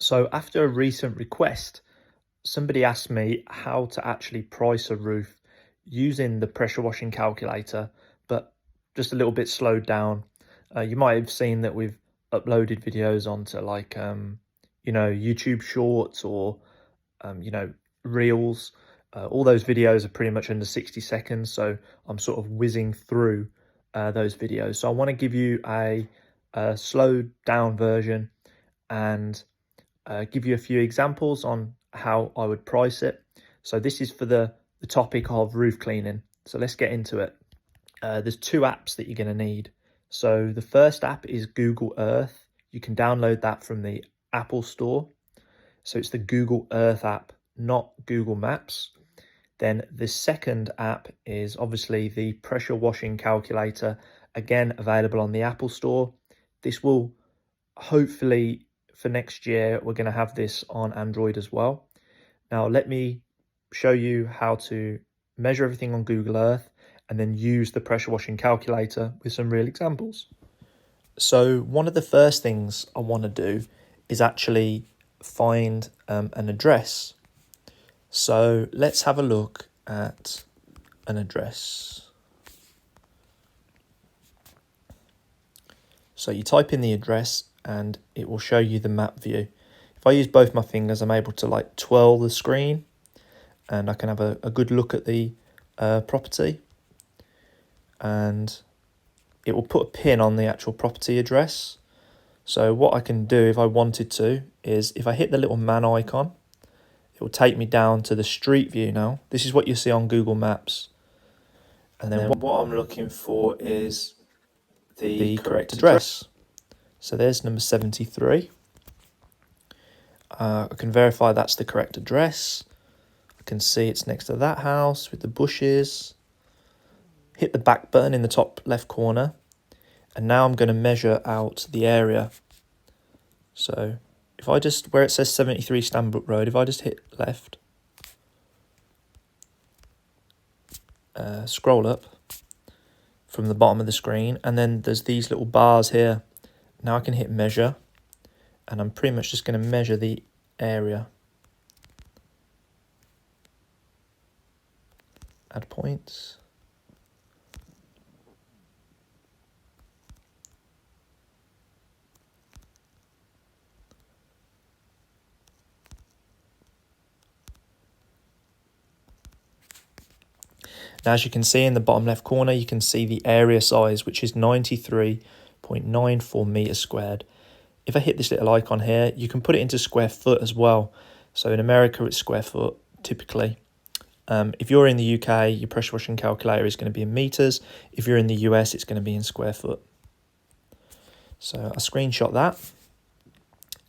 So after a recent request, somebody asked me how to actually price a roof using the pressure washing calculator, but just a little bit slowed down. You might have seen that we've uploaded videos onto YouTube Shorts or, Reels. All those videos are pretty much under 60 seconds, so I'm sort of whizzing through those videos. So I want to give you a slowed down version and give you a few examples on how I would price it. So this is for the topic of roof cleaning. So let's get into it. There's two apps that you're going to need. So the first app is Google Earth. You can download that from the Apple Store. So it's the Google Earth app, not Google Maps. Then the second app is obviously the pressure washing calculator, again available on the Apple Store. This will hopefully, for next year, we're going to have this on Android as well. Now, let me show you how to measure everything on Google Earth and then use the pressure washing calculator with some real examples. So one of the first things I want to do is actually find an address. So let's have a look at an address. So you type in the address and it will show you the map view. If I use both my fingers, I'm able to twirl the screen and I can have a good look at the property, and it will put a pin on the actual property address. So what I can do if I wanted to is if I hit the little man icon, it will take me down to the street view now. This is what you see on Google Maps. And then what I'm looking for is the correct address. So there's number 73. I can verify that's the correct address. I can see it's next to that house with the bushes. Hit the back button in the top left corner. And now I'm going to measure out the area. So if I just, where it says 73 Stanbrook Road, if I just hit left, scroll up from the bottom of the screen, and then there's these little bars here. Now I can hit measure, and I'm pretty much just going to measure the area. Add points. Now, as you can see in the bottom left corner, you can see the area size, which is 93.94 meters squared. If I hit this little icon here, you can put it into square foot as well. So in America, it's square foot typically. If you're in the UK, your pressure washing calculator is going to be in meters. If you're in the US, it's going to be in square foot. So I screenshot that.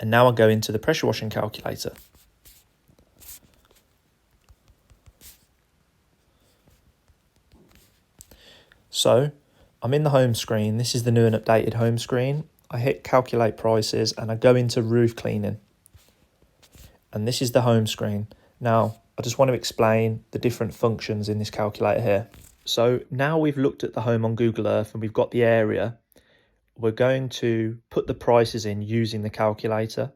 And now I'll go into the pressure washing calculator. So I'm in the home screen. This is the new and updated home screen. I hit calculate prices and I go into roof cleaning. And this is the home screen. Now, I just want to explain the different functions in this calculator here. So now we've looked at the home on Google Earth and we've got the area. We're going to put the prices in using the calculator.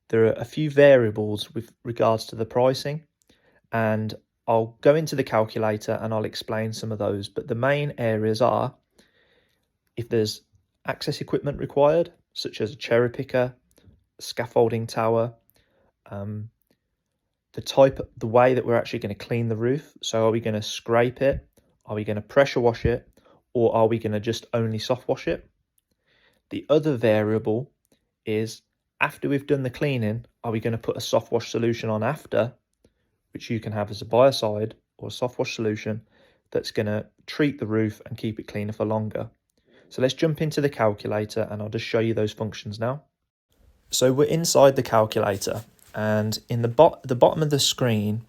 There are a few variables with regards to the pricing, and I'll go into the calculator and I'll explain some of those. But the main areas are if there's access equipment required, such as a cherry picker, a scaffolding tower, the way that we're actually going to clean the roof. So are we going to scrape it? Are we going to pressure wash it? Or are we going to just only soft wash it? The other variable is after we've done the cleaning, are we going to put a soft wash solution on after, which you can have as a biocide or a soft wash solution that's going to treat the roof and keep it cleaner for longer. So let's jump into the calculator and I'll just show you those functions now. So we're inside the calculator, and in the bottom of the screen,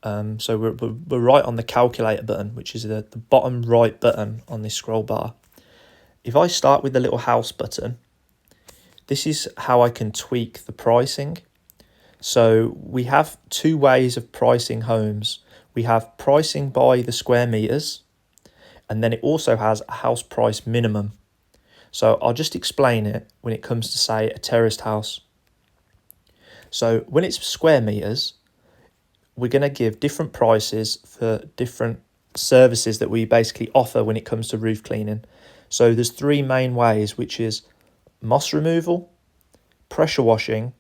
so we're right on the calculator button, which is the bottom right button on this scroll bar. If I start with the little house button, this is how I can tweak the pricing. So we have two ways of pricing homes. We have pricing by the square meters, and then it also has a house price minimum. So I'll just explain it when it comes to, say, a terraced house. So when it's square meters, we're going to give different prices for different services that we basically offer when it comes to roof cleaning. So there's three main ways, which is moss removal, pressure washing,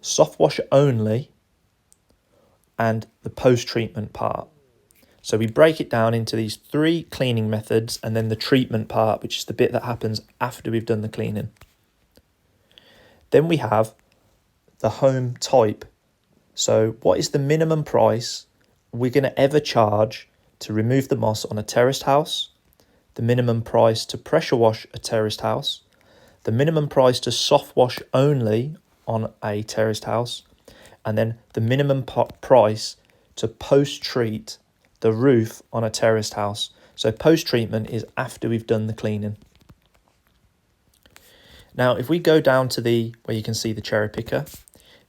soft wash only, and the post-treatment part. So we break it down into these three cleaning methods and then the treatment part, which is the bit that happens after we've done the cleaning. Then we have the home type. So what is the minimum price we're going to ever charge to remove the moss on a terraced house, the minimum price to pressure wash a terraced house, the minimum price to soft wash only on a terraced house, and then the minimum price to post-treat the roof on a terraced house. So post-treatment is after we've done the cleaning. Now, if we go down to where you can see the cherry picker,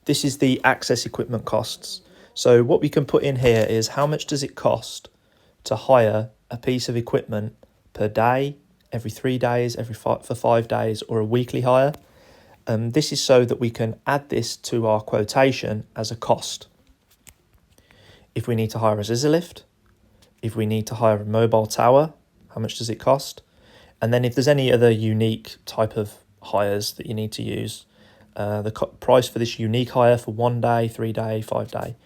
this is the access equipment costs. So what we can put in here is how much does it cost to hire a piece of equipment per day, every 3 days, for 5 days, or a weekly hire. This is so that we can add this to our quotation as a cost. If we need to hire a scissor lift, if we need to hire a mobile tower, how much does it cost? And then if there's any other unique type of hires that you need to use, the price for this unique hire for 1 day, 3 day, 5 day.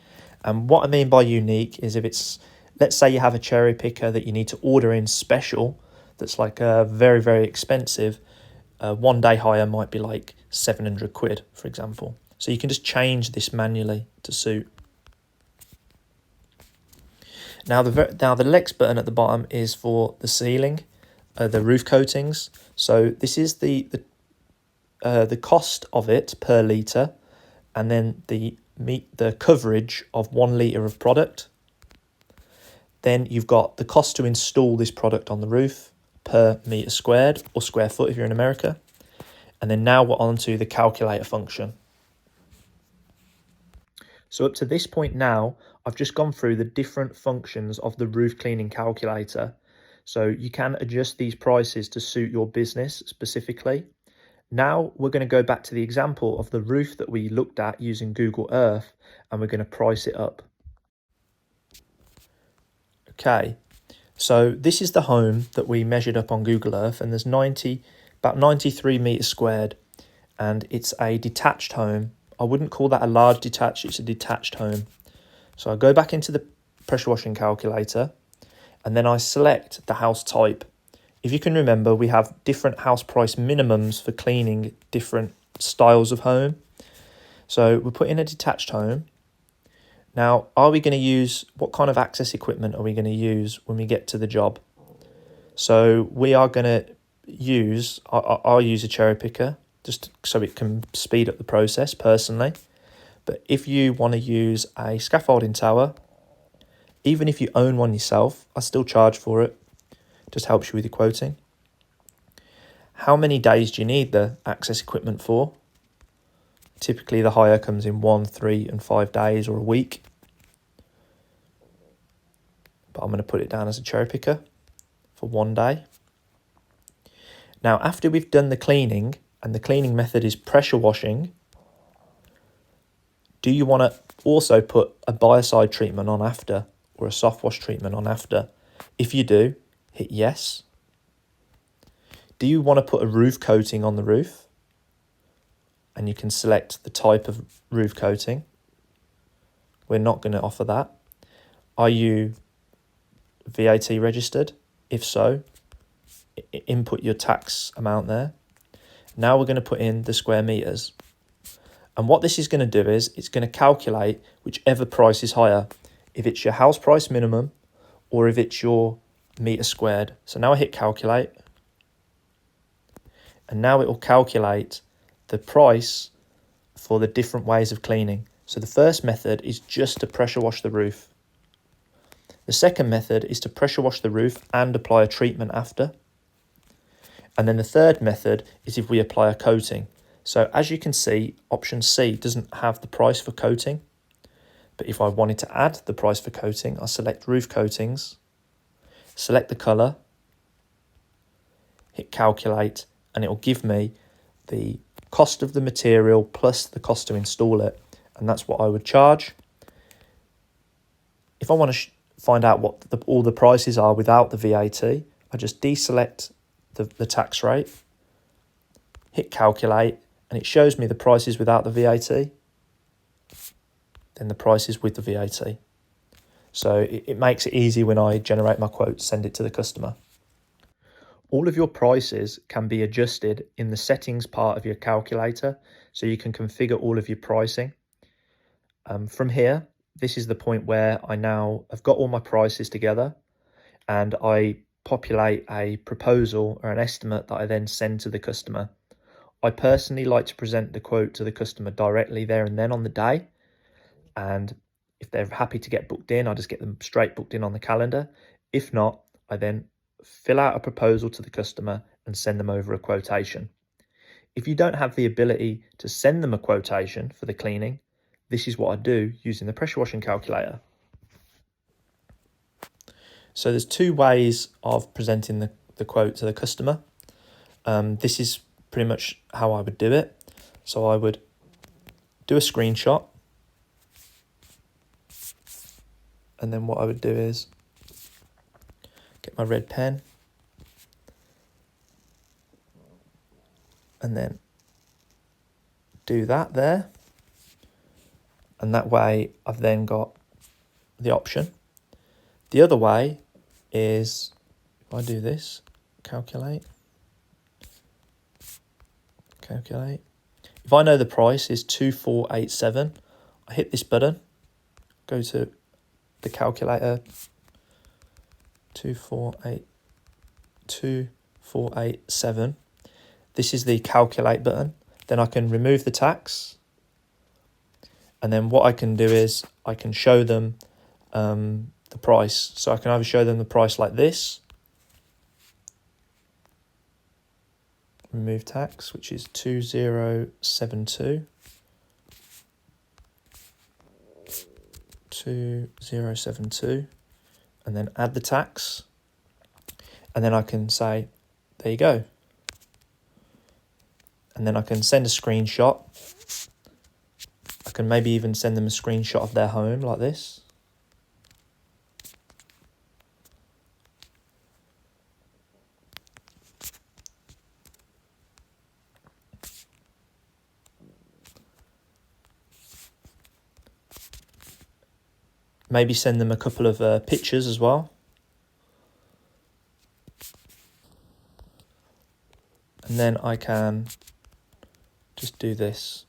And what I mean by unique is if it's, let's say you have a cherry picker that you need to order in special, that's like very, very expensive. 1 day hire might be like 700 quid, for example. So you can just change this manually to suit. Now the Lex button at the bottom is for the ceiling, the roof coatings. So this is the cost of it per litre, and then the coverage of 1 litre of product. Then you've got the cost to install this product on the roof per metre squared, or square foot if you're in America. And then now we're on to the calculator function. So up to this point now, I've just gone through the different functions of the roof cleaning calculator. So you can adjust these prices to suit your business specifically. Now we're going to go back to the example of the roof that we looked at using Google Earth, and we're going to price it up. Okay, so this is the home that we measured up on Google Earth, and there's about 93 meters squared, and it's a detached home. I wouldn't call that a large detached, it's a detached home. So I go back into the pressure washing calculator, and then I select the house type. If you can remember, we have different house price minimums for cleaning different styles of home. So we're putting a detached home. Now, are we going to use, what kind of access equipment are we going to use when we get to the job? So we are going to use, I'll use a cherry picker just so it can speed up the process personally. But if you want to use a scaffolding tower, even if you own one yourself, I still charge for it. Just helps you with your quoting. How many days do you need the access equipment for? Typically the hire comes in 1, 3 and 5 days, or a week. But I'm going to put it down as a cherry picker for 1 day. Now after we've done the cleaning, and the cleaning method is pressure washing, do you want to also put a biocide treatment on after, or a soft wash treatment on after? If you do, hit yes. Do you want to put a roof coating on the roof? And you can select the type of roof coating. We're not going to offer that. Are you VAT registered? If so, input your tax amount there. Now we're going to put in the square meters. And what this is going to do is it's going to calculate whichever price is higher. If it's your house price minimum, or if it's your meter squared. So now I hit calculate, and now it will calculate the price for the different ways of cleaning. So the first method is just to pressure wash the roof. The second method is to pressure wash the roof and apply a treatment after. And then the third method is if we apply a coating. So as you can see, option C doesn't have the price for coating. But if I wanted to add the price for coating, I select roof coatings, select the colour, hit calculate, and it will give me the cost of the material plus the cost to install it. and that's what I would charge. If I want to find out what all the prices are without the VAT, I just deselect the tax rate, hit calculate, and it shows me the prices without the VAT, then the prices with the VAT. So it makes it easy when I generate my quote, send it to the customer. All of your prices can be adjusted in the settings part of your calculator, so you can configure all of your pricing. From here, this is the point where I now have got all my prices together, and I populate a proposal or an estimate that I then send to the customer. I personally like to present the quote to the customer directly there and then on the day, and if they're happy to get booked in, I just get them straight booked in on the calendar. If not, I then fill out a proposal to the customer and send them over a quotation. If you don't have the ability to send them a quotation for the cleaning, this is what I do using the pressure washing calculator. So there's two ways of presenting the quote to the customer. This is pretty much how I would do it. So I would do a screenshot, and then what I would do is get my red pen and then do that there. And that way I've then got the option. The other way is, if I do this, calculate. If I know the price is 2487, I hit this button, go to the calculator, 2487. This is the calculate button. Then I can remove the tax. And then what I can do is I can show them the price. So I can either show them the price like this, remove tax, which is 2072, 2072, and then add the tax. And then I can say, there you go. And then I can send a screenshot. I can maybe even send them a screenshot of their home like this. Maybe send them a couple of pictures as well. And then I can just do this.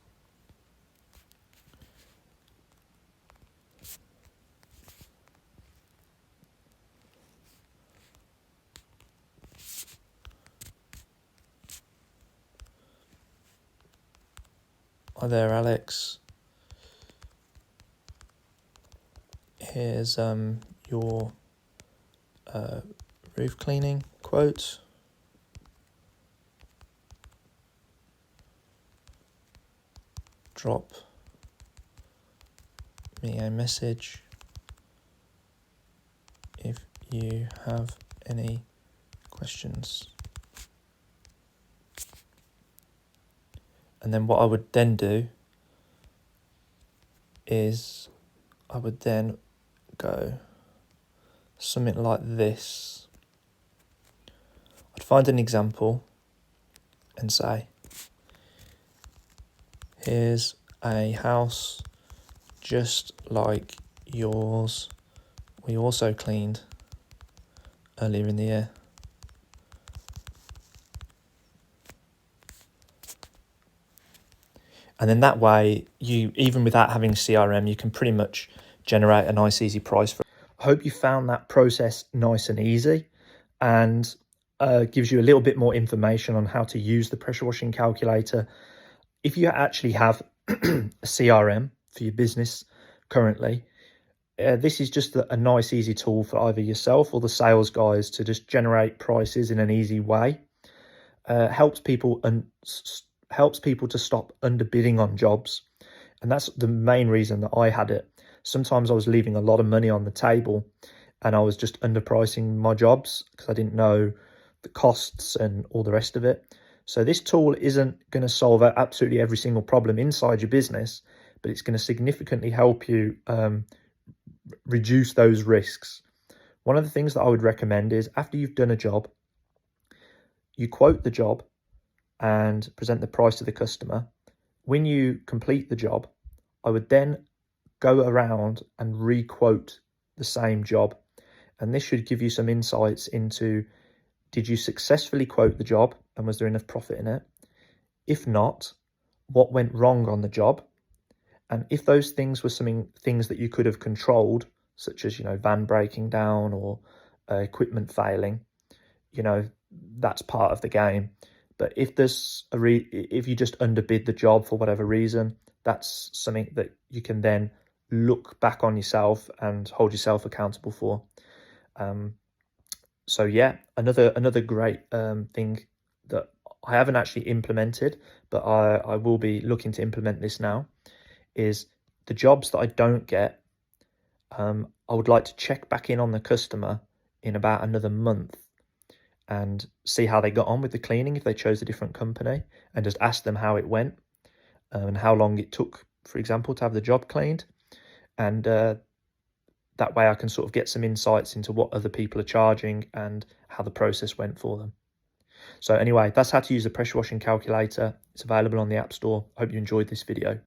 Hi there, Alex. Here's your roof cleaning quote. Drop me a message if you have any questions. And then what I would then do is I would then go something like this. I'd find an example and say, here's a house just like yours. We also cleaned earlier in the year. And then that way, you, even without having CRM, you can pretty much generate a nice, easy price for it. I hope you found that process nice and easy, and gives you a little bit more information on how to use the pressure washing calculator. If you actually have a CRM for your business currently, this is just a nice, easy tool for either yourself or the sales guys to just generate prices in an easy way. Helps people to stop underbidding on jobs. And that's the main reason that I had it. Sometimes I was leaving a lot of money on the table and I was just underpricing my jobs because I didn't know the costs and all the rest of it. So this tool isn't going to solve absolutely every single problem inside your business, but it's going to significantly help you reduce those risks. One of the things that I would recommend is after you've done a job, you quote the job and present the price to the customer. When you complete the job, I would then go around and re-quote the same job. And this should give you some insights into, did you successfully quote the job and was there enough profit in it? If not, what went wrong on the job? And if those things were things that you could have controlled, such as, van breaking down or equipment failing, that's part of the game. But if there's if you just underbid the job for whatever reason, that's something that you can then look back on yourself and hold yourself accountable for. So yeah, another great thing that I haven't actually implemented, but I will be looking to implement this now, is the jobs that I don't get, I would like to check back in on the customer in about another month and see how they got on with the cleaning if they chose a different company, and just ask them how it went and how long it took, for example, to have the job cleaned. And that way I can sort of get some insights into what other people are charging and how the process went for them. So anyway, that's how to use the pressure washing calculator. It's available on the App Store. I hope you enjoyed this video.